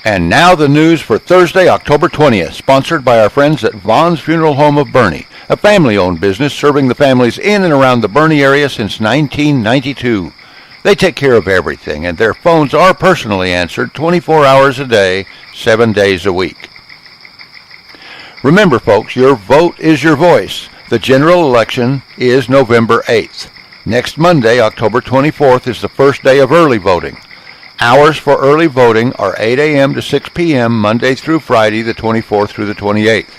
And now the news for Thursday, October 20th, sponsored by our friends at Vaughn's Funeral Home of Boerne, a family-owned business serving the families in and around the Boerne area since 1992. They take care of everything, and their phones are personally answered 24 hours a day, 7 days a week. Remember, folks, your vote is your voice. The general election is November 8th. Next Monday, October 24th, is the first day of early voting. Hours for early voting are 8 a.m. to 6 p.m. Monday through Friday, the 24th through the 28th.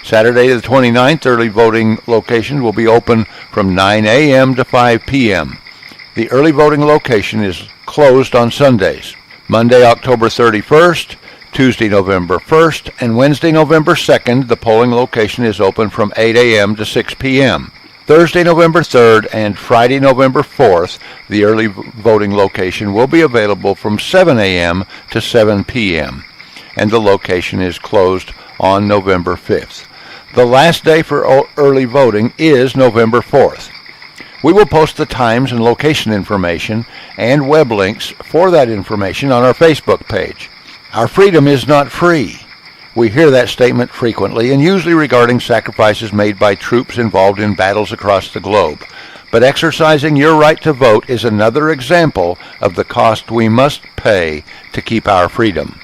Saturday, the 29th, early voting locations will be open from 9 a.m. to 5 p.m. The early voting location is closed on Sundays. Monday, October 31st, Tuesday, November 1st, and Wednesday, November 2nd, the polling location is open from 8 a.m. to 6 p.m. Thursday, November 3rd, and Friday, November 4th, the early voting location will be available from 7 a.m. to 7 p.m., and the location is closed on November 5th. The last day for early voting is November 4th. We will post the times and location information and web links for that information on our Facebook page. Our freedom is not free. We hear that statement frequently, and usually regarding sacrifices made by troops involved in battles across the globe. But exercising your right to vote is another example of the cost we must pay to keep our freedom.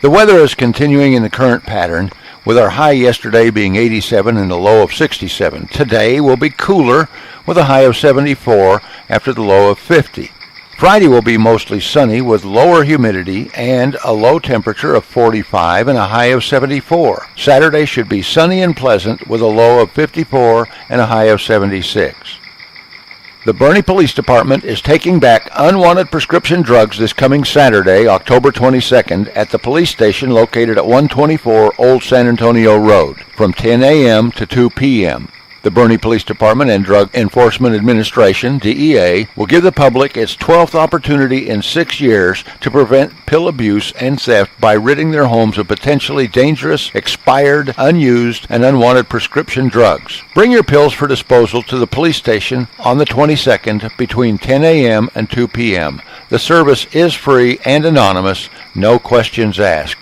The weather is continuing in the current pattern, with our high yesterday being 87 and a low of 67. Today will be cooler, with a high of 74 after the low of 50. Friday will be mostly sunny with lower humidity and a low temperature of 45 and a high of 74. Saturday should be sunny and pleasant with a low of 54 and a high of 76. The Boerne Police Department is taking back unwanted prescription drugs this coming Saturday, October 22nd, at the police station located at 124 Old San Antonio Road from 10 a.m. to 2 p.m. The Boerne Police Department and Drug Enforcement Administration, DEA, will give the public its 12th opportunity in 6 years to prevent pill abuse and theft by ridding their homes of potentially dangerous, expired, unused, and unwanted prescription drugs. Bring your pills for disposal to the police station on the 22nd between 10 a.m. and 2 p.m. The service is free and anonymous, no questions asked.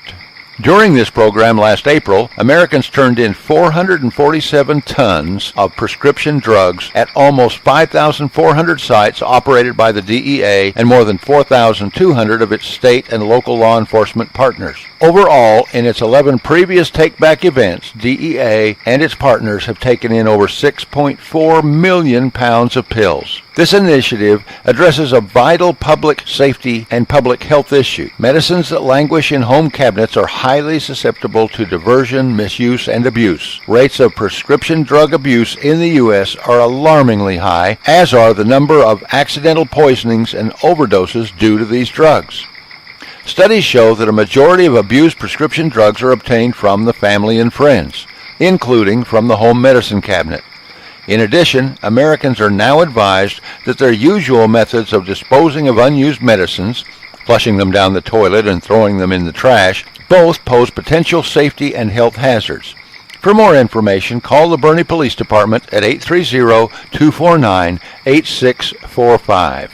During this program last April, Americans turned in 447 tons of prescription drugs at almost 5,400 sites operated by the DEA and more than 4,200 of its state and local law enforcement partners. Overall, in its 11 previous take-back events, DEA and its partners have taken in over 6.4 million pounds of pills. This initiative addresses a vital public safety and public health issue. Medicines that languish in home cabinets are highly susceptible to diversion, misuse, and abuse. Rates of prescription drug abuse in the U.S. are alarmingly high, as are the number of accidental poisonings and overdoses due to these drugs. Studies show that a majority of abused prescription drugs are obtained from the family and friends, including from the home medicine cabinet. In addition, Americans are now advised that their usual methods of disposing of unused medicines, flushing them down the toilet and throwing them in the trash, both pose potential safety and health hazards. For more information, call the Boerne Police Department at 830-249-8645.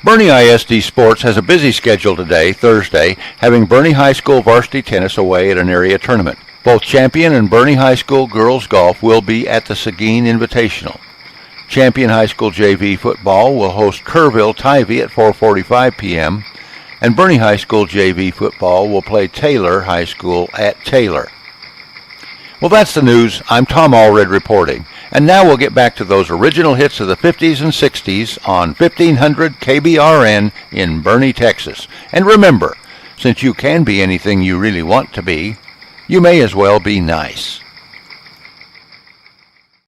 Boerne ISD Sports has a busy schedule today, Thursday, having Boerne High School varsity tennis away at an area tournament. Both Champion and Boerne High School girls golf will be at the Seguin Invitational. Champion High School JV football will host Kerrville-Tivy at 4:45 p.m., and Boerne High School JV football will play Taylor High School at Taylor. Well, that's the news. I'm Tom Allred reporting. And now we'll get back to those original hits of the 50s and 60s on 1500 KBRN in Boerne, Texas. And remember, since you can be anything you really want to be, you may as well be nice.